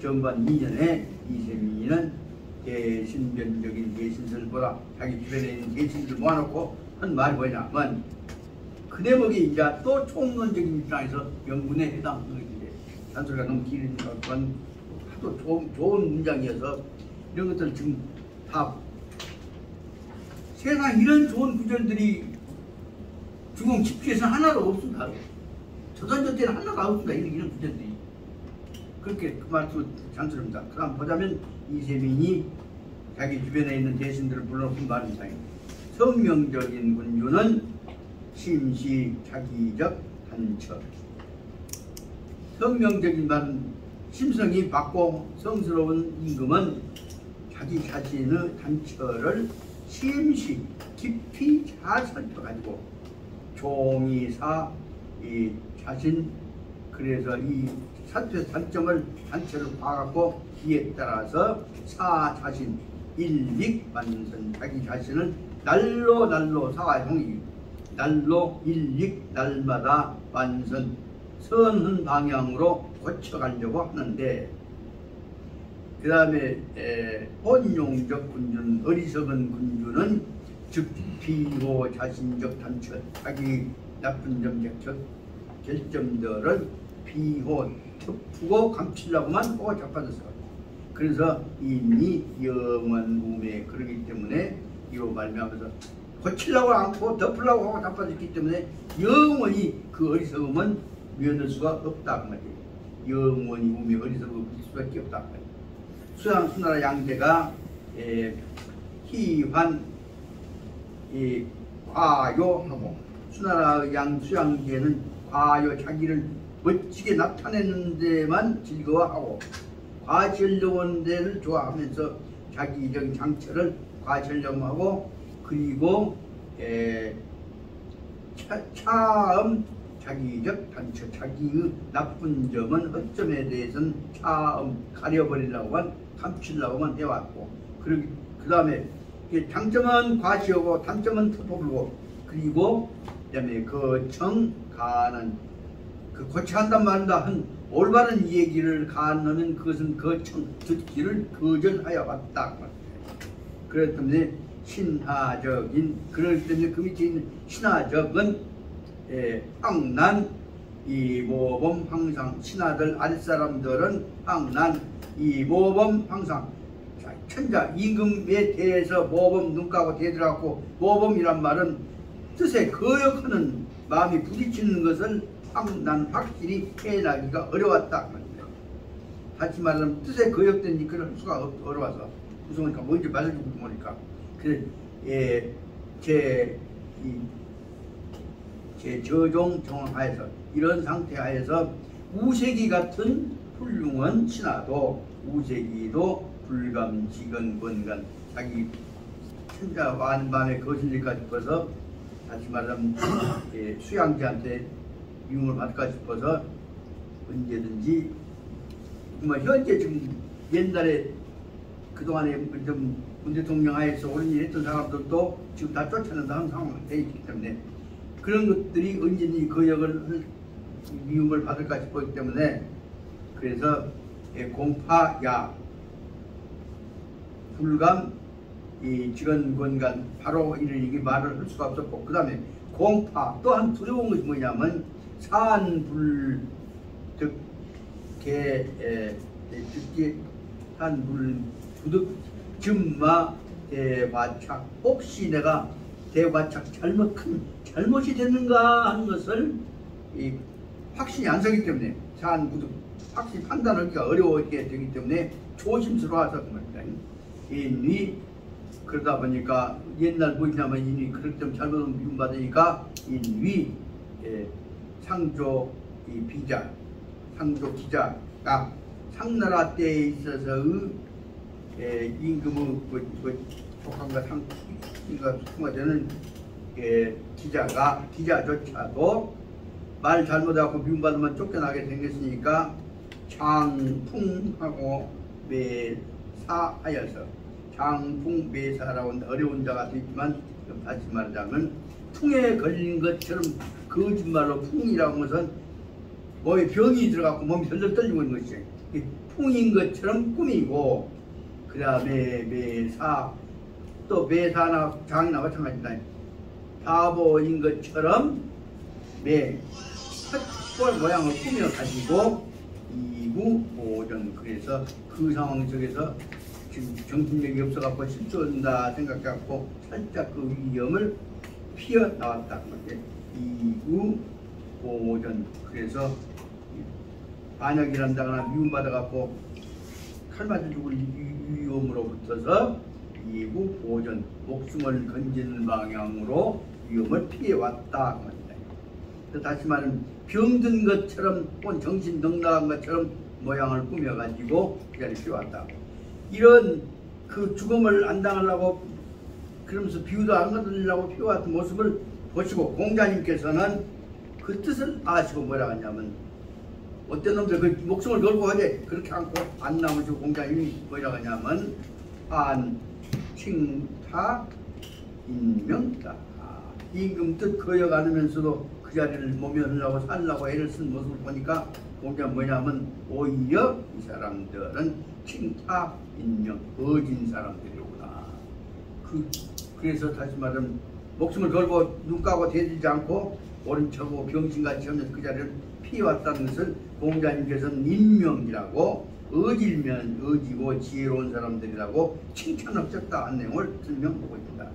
정관 2년에 이세민이는 대신변적인 대신설보다 자기 주변에 있는 대신들 모아놓고 한 말이 뭐냐면 그 대목이 이제 또 총론적인 입장에서 명분에 해당하는 것인데 단소리가 너무 길으니까 그건 하도 좋은 문장이어서 이런 것들을 지금 다 세상 이런 좋은 구절들이 중공 10주에서 하나도 없습니다. 조선조 때는 하나가 없습니다. 이런 구절들이. 그렇게 그 말씀을 장수합니다. 그 다음 보자면 이세민이 자기 주변에 있는 대신들을 불러놓은 말은 이상입니다. 성명적인 군주는 심시 자기적 단처. 성명적인 말은 심성이 밝고 성스러운 임금은 자기 자신의 단처를 심시 깊이 잘 살펴가지고 종이사 이 자신 그래서 이 사투의 단점을 단처를 봐갖고 기에 따라서 사 자신 일릭만선 자기 자신을 날로 사와 형이 날로 일릭 날마다 완선 선한 방향으로 고쳐가려고 하는데 그 다음에 혼용적 군주는 어리석은 군주는 즉 비호 자신적 단처 자기 나쁜 점적 결점들을 비호 덮고 감추려고만 보고 자빠졌어. 그래서 이미 영원 우매 그러기 때문에 이로 말미암아서 고치려고 않고 덮으려고 하고 자빠졌기 때문에 영원히 그 어리석음은 면할 수가 없다 그 말이에요. 영원히 우매 어리석음을 볼 수밖에 없다 그 말이에요. 수양 수나라 양제가 희환 과요하고 수나라 양 수양제는 과요 자기를 멋지게 나타내는 데만 즐거워하고 과전려원 데를 좋아하면서 자기적인 장처를 과전려하고 그리고 차음 자기적 단처 자기의 나쁜 점은 허점에 대해서는 차음 가려버리려고만 감추려고만 해왔고 그 다음에 장점은 과시하고 단점은 덮어버리고 그리고 그다음에 거청 가는 그 고쳐한단 말인다 한 올바른 얘기를 가하면 그것은 거청 듣기를 거절하여 왔다. 그렇기 때문에 신하적인 그럴 때문에 그 밑에 있는 신하적은 황난 이 모범 항상 신하들 아랫사람들은 황난 이 모범 항상 천자 임금에 대해서 모범 눈가고 대들어갖고 모범이란 말은 뜻에 거역하는 마음이 부딪히는 것을 난 확실히 해나기가 어려웠다. 다시 말하면 뜻에 거역된 그런 수가 어려워서 무서우니까 뭔지 말해주고 모르니까 제 저종 정하에서 이런 상태 하에서 우세기 같은 훌륭한 신하도 우세기도 불감지건 건간 자기 천자 많은 밤에 거슬릴까 싶어서 다시 말하면 수양제한테 미움을 받을까 싶어서 언제든지 현재 지금 옛날에 그동안에 문 대통령 하에서 옳은 일 했던 사람들도 지금 다 쫓아낸다는 상황이 되어 있기 때문에 그런 것들이 언제든지 그 역을 미움을 받을까 싶었기 때문에 그래서 공파야 불감 이 직원건간 바로 이렇게 말을 할 수가 없었고 그 다음에 공파 또한 두려운 것이 뭐냐면 산불 득계 산불 부득 증마 대과착 혹시 내가 대과착 큰 잘못이 됐는가 하는 것을 확신이 안 서기 때문에 산부득 확실히 판단하기가 어려웠게 되기 때문에 조심스러워서 그 말입니다. 인위 그러다 보니까 옛날 뭐냐면 인위 그럴 때 잘못하면 미움받으니까 인위 상조 비자 상조 기자가 상나라 때에 있어서의 임금의 족한과 상인가 통화되는 기자조차도 말 잘못하고 미움받으면 쫓겨나게 생겼으니까 장풍하고 매사하여서 장풍 매사라고 어려운 자가 되지만 다시 말하자면 풍에 걸린 것처럼 거짓말로 풍이라고 하는 것은 몸에 병이 들어가고 몸이 덜덜 떨리고 있는 것이죠. 풍인 것처럼 꾸미고 그 다음에 매사 또 매사나 장이나 마찬가지다. 바보인 것처럼 촛불 모양을 꾸며 가지고 이구 오전 그래서 그 상황 속에서 지금 정신력이 없어갖고 실수한다 생각해갖고 살짝 그 위험을 피어 나왔다. 이후 보전. 그래서 반역이란다거나 미움받아갖고 칼 맞아 죽을 위험으로부터서 이후 보전, 목숨을 건지는 방향으로 위험을 피해왔다. 다시 말하면 병든 것처럼 혹은 정신 넉넉한 것처럼 모양을 꾸며가지고 그 자리에 피해왔다. 이런 그 죽음을 안 당하려고 그러면서 비유도 안 거들려고 피해왔던 모습을 보시고 공자님께서는 그 뜻을 아시고 뭐라 하냐면 어떤 놈들 그 목숨을 걸고 하되 그렇게 않고 안 남으시고 공자님이 뭐라 하냐면 안칭타 인명다. 임금 뜻 거역 않으면서도 그 자리를 모면하려고 살려고 애를 쓴 모습을 보니까 공자 뭐냐면 오히려 이 사람들은 칭타 인명 거진 사람들이구나. 그래서 다시 말하면 목숨을 걸고 눈 까고 대들지 않고 오른척하고 병신같이 하면서 그 자리를 피해왔다는 것을 공자님께서는 인명이라고 의질면 의지고 지혜로운 사람들이라고 칭찬하셨다 한 내용을 설명하고 있습니다.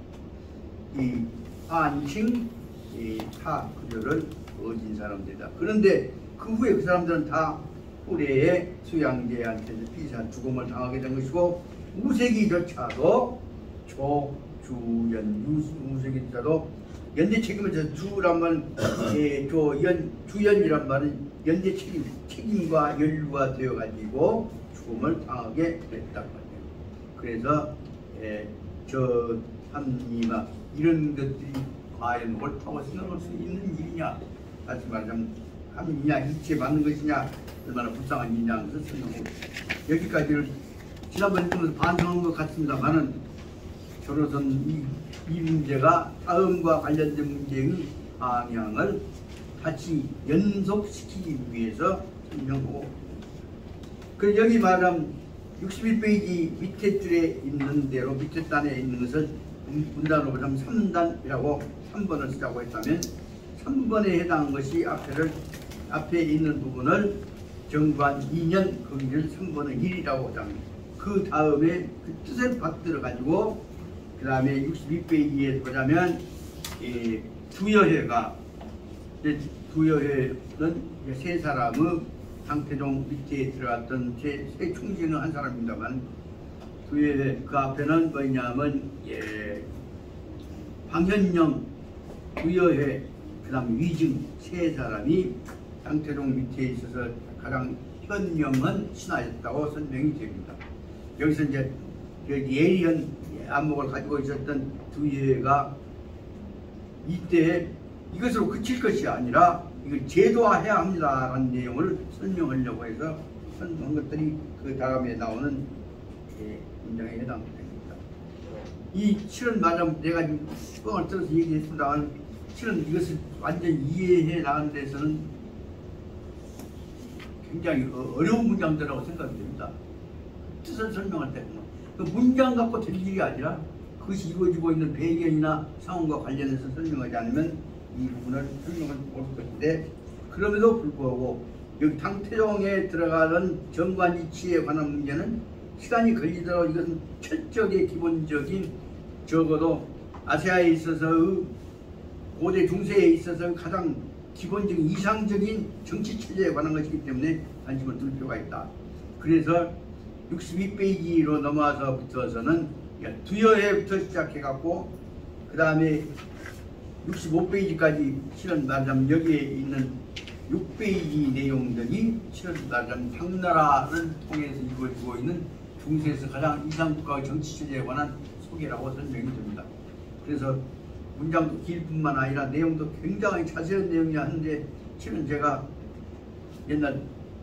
이 안칭, 이 타, 그들을 의진 사람들이다. 그런데 그 후에 그 사람들은 다 후래에 수양제한테 피사 죽음을 당하게 된 것이고 우세기조차도 조주연, 우세기조차도 연대 책임을 져서 주란 말은 주연이란 말은 연대 책임과 연루가 되어가지고 죽음을 당하게 됐단 말이에요. 그래서 저 함이마 이런 것들이 과연 옳다고 생각할 수 있는 일이냐, 다시 말하자면 함이냐 이치에 맞는 것이냐, 얼마나 불쌍한 일이냐 것을 설명하고 여기까지를 지난번에 읽으면서 반성한 것 같습니다만은 저로서는 이 문제가 다음과 관련된 문제의 방향을 같이 연속시키기 위해서 설명하고, 그래서 여기 말한 61페이지 밑에 줄에 있는 대로 밑에 단에 있는 것을 문단으로 보자면 3단이라고 3번을 쓰자고 했다면 3번에 해당한 것이 앞에 있는 부분을 정관 2년 거기를 3번의 1이라고 하자면 그 다음에 그 뜻을 받들어 가지고 그 다음에 62페이지에 보자면 두여회가 두여회는 세 사람의 당태종 밑에 들어갔던 세 총신의 한 사람입니다만 두여회 그 앞에는 뭐냐면 방현영, 두여회, 그 다음 위증 세 사람이 당태종 밑에 있어서 가장 현명한 신하였다고 설명이 됩니다. 여기서 이제 예리한 안목을 가지고 있었던 두여회가 이때 이것으로 그칠 것이 아니라 이걸 제도화해야 합니다라는 내용을 설명하려고 해서 설명한 것들이 그 다음에 나오는 문장에 해당됩니다. 이 실은 말하면 내가 지금 뻥을 들어서 얘기했습니다만 실은 이것을 완전히 이해해 나가는 데서는 굉장히 어려운 문장들이라고 생각이 됩니다. 뜻을 설명할 때 그 문장 갖고 될 일이 아니라 그것이 이루어지고 있는 배경이나 상황과 관련해서 설명하지 않으면 이 부분을 설명을 못 할 것인데, 그럼에도 불구하고 여기 당태종에 들어가는 정관이치에 관한 문제는 시간이 걸리더라도 이것은 철저하게 기본적인, 적어도 아시아에 있어서의 고대 중세에 있어서 가장 기본적인 이상적인 정치 체제에 관한 것이기 때문에 관심을 둘 필요가 있다. 그래서 62페이지로 넘어와서 붙어서는 두여회부터 시작해갖고 그 다음에 65페이지까지 실은 말하자면 여기에 있는 6페이지 내용들이 실은 말하자면 당나라를 통해서 이루어지고 있는 중세에서 가장 이상국가의 정치체제에 관한 소개라고 설명이 됩니다. 그래서 문장도 길 뿐만 아니라 내용도 굉장히 자세한 내용이 하는데 실은 제가 옛날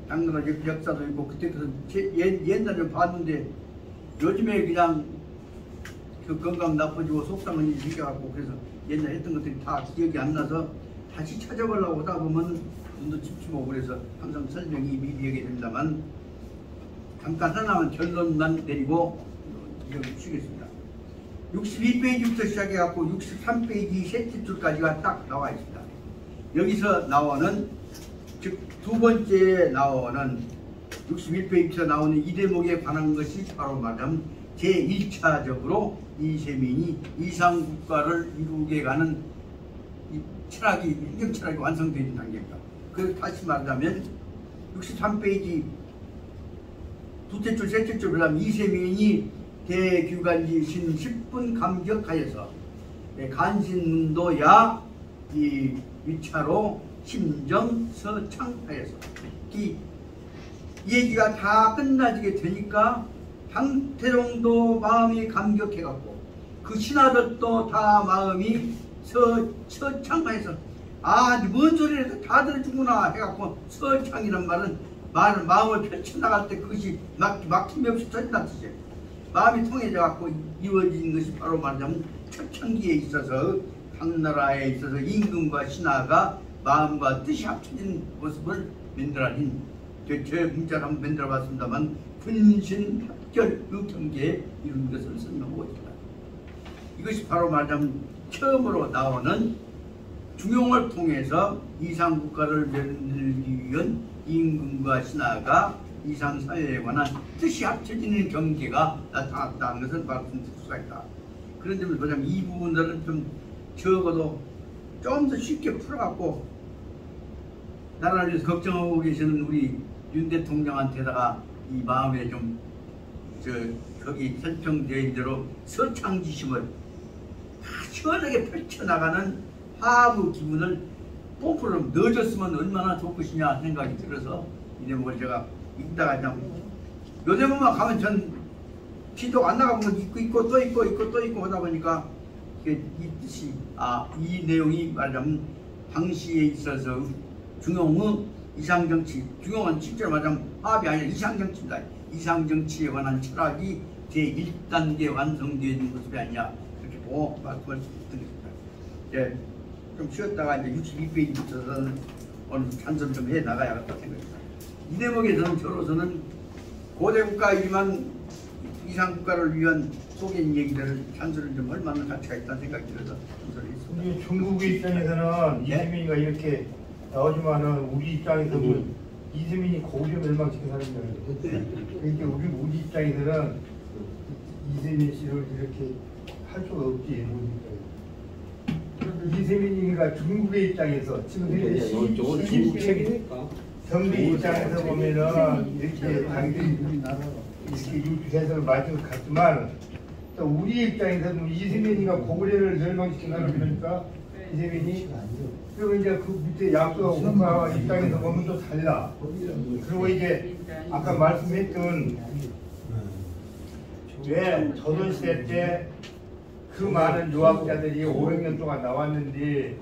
당나라 역사도 있고 그때부터 옛날에 봤는데 요즘에 그냥 그 건강 나빠지고 속상한 일이 생겨갖고 그래서 옛날에 했던 것들이 다 기억이 안 나서 다시 찾아보려고 하다 보면 눈도 침침하고 그래서 항상 설명이 미리 하게 됩니다만 잠깐 하나만 결론만 내리고 여기 쉬겠습니다. 62페이지부터 시작해갖고 63페이지 셋째 줄까지가 딱 나와 있습니다. 여기서 나오는 즉 두 번째에 나오는 61페이지에 나오는 이 대목에 관한 것이 바로 말하자면 제1차적으로 이세민이 이상국가를 이루게 가는 이 철학이, 행정 철학이 완성되는 단계입니다. 그래서 다시 말하자면 63페이지 두째 줄, 셋째 줄, 그 다음 이세민이 대규간지 신 10분 감격하여서 간신문도야 이 위차로 심정 서창하여서 이 얘기가 다 끝나지게 되니까 당태종도 마음이 감격해갖고 그 신하들도 다 마음이 서창하여서 아, 뭔 소리를 해서 다 들어주구나 해갖고 서창이란 말은 마음을 펼쳐나갈 때 그것이 막힘이 없이 터진다는 뜻이에요. 마음이 통해져갖고 이루어진 것이 바로 말하자면 초창기에 있어서 당나라에 있어서 임금과 신하가 마음과 뜻이 합쳐진 모습을 만들어낸 제 문자를 한번 만들어 봤습니다만 분신 합결 그 경계에 이룬 것을 설명하고 있습니다. 이것이 바로 말하자면 처음으로 나오는 중용을 통해서 이상국가를 만들기 위한 임금과 신하가 이상사회에 관한 뜻이 합쳐지는 경계가 나타났다는 것을 말씀드릴 수가 있다. 그런 점에서 보자면 이 부분들은 좀 적어도 좀 더 쉽게 풀어갖고 나라를 위해서 걱정하고 계시는 우리 윤 대통령한테다가 이 마음에 좀 거기 설정되어 있는 대로 서창지심을 다 시원하게 펼쳐나가는 화합의 기분을 뽐뿌로 넣어줬으면 얼마나 좋을 것이냐 생각이 들어서 이 대목을 제가 읽다가 그냥 요 대목만 가면 전 기도 안 나가면 있고 또 있고 하다 보니까 이 뜻이 이 내용이 말하자면 당시에 있어서 중용의 이상정치, 중용은 실제로 말하자면 화합이 아니라 이상정치입니다. 이상정치에 관한 철학이 제1단계 완성되어 있는 모습이 아니냐 그렇게 보고 말씀을 드리겠습니다. 이제 좀 쉬었다가 이제 62페이지부터는 오늘 찬성 좀 해 나가야겠다 생각합니다. 이 대목에서는 저로서는 고대국가이지만 이상국가를 위한 속인 얘기들을 찬스를 좀 할 만한 가치가 있다는 생각이 들어서 찬스를 했습니다. 중국의 입장에서는 이세민이가 이렇게 나오지만은 우리 입장에서는 이세민이 고구려 멸망시킨 사람이에요. 그러니까 우리 입장에서는 이세민 씨를 이렇게 할 수가 없지. 이세민이가 중국의 입장에서 지금 중국 책이니까 정부의 입장에서 보면은 이렇게 당연히 이렇게 해석을 맞은 것 같지만 또 우리 입장에서는 이세민이가 고구려를 멸망시킨 사람이니까 이세민이 그리고 이제 그 밑에 약소 국가 입장에서 보면 또 달라. 그리고 이제 아까 말씀했던 왜 조선시대 때 그 많은 유학자들이 500년 동안 나왔는데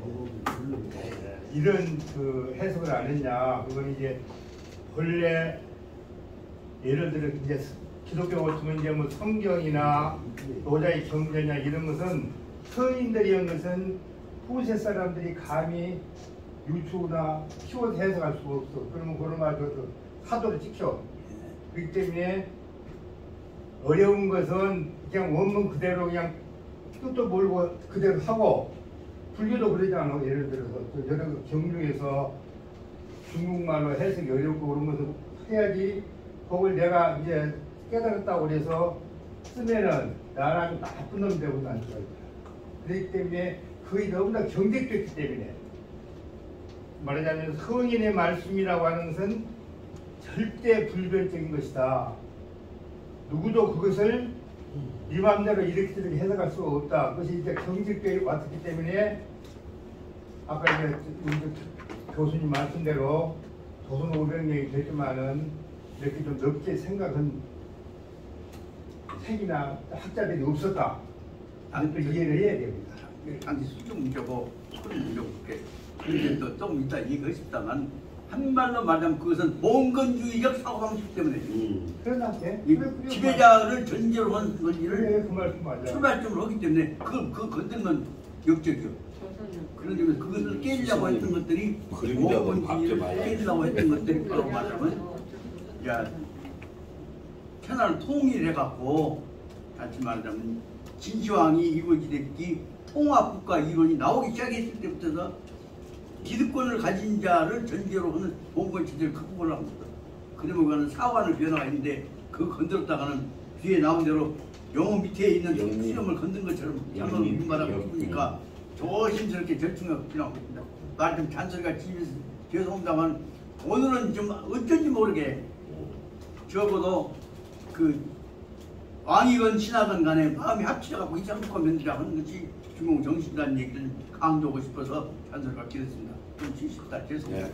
이런 그 해석을 안 했냐. 그건 이제 본래 예를 들어 이제 기독교 같으면 이제 뭐 성경이나 노자의 경전이나 이런 것은 서인들이 한 것은 후세 사람들이 감히 유추나 키워서 해석할 수가 없어. 그러면 그런 말 사도를 지켜. 그렇기 때문에 어려운 것은 그냥 원문 그대로 그냥 뜻도 모르고 그대로 하고 불교도 그러지 않아. 예를 들어서 여러 경중에서 중국말로 해석이 어렵고 그런 것을 해야지 그걸 내가 이제 깨달았다고 그래서 쓰면은 나라고 나쁜 놈 되고 난 거야. 그렇기 때문에 거의 너무나 경직됐기 때문에 말하자면 성인의 말씀이라고 하는 것은 절대 불변적인 것이다. 누구도 그것을 네 맘대로 이렇게 해석할 수가 없다. 그것이 이제 경직되어 왔기 때문에 아까 이제 우리 교수님 말씀대로 조선 500년이 됐지만은 이렇게 좀 넓게 생각한 책이나 학자들이 없었다. 또 이해를 해야 됩니다. 당시 수중 문제고 소리 문제고 그런데 또 조금 이따 얘기하고 싶다만 한말로 말하면 그것은 봉건주의적 사고방식 때문에 지배자를 전제로 한 원리를 출발점으로 하기 때문에 그 건들면 역적이요. 그런 점에서 그것을 깨려고 했던 것들이 봉건주의를 깨려고 했던 것들이 바로 말하면 천하를 통일해갖고 다시 말하자면 진시황이 이루어지랬기 통합국가 이론이 나오기 시작했을 때부터 기득권을 가진 자를 전제로 하는 봉건체제를 극복을 합니다. 그러면 그거는 사관의 변화가 있는데 그 건드렸다가는 뒤에 나온 대로 영 밑에 있는 수염을 건든 것처럼 잘못 민마다고 싶으니까 조심스럽게 절충하고 필요하고 있습니다. 말 좀 잔소리가 집에서 죄송합니다만 오늘은 좀 어쩐지 모르게 적어도 그 왕이건 신하건 간에 마음이 합치어갖고 이상국화 면제라 하는 것이 중공 정신이라는 얘기를 강조하고 싶어서 잔소리가 길었습니다. 좀 지십다. 죄송합니다. 네.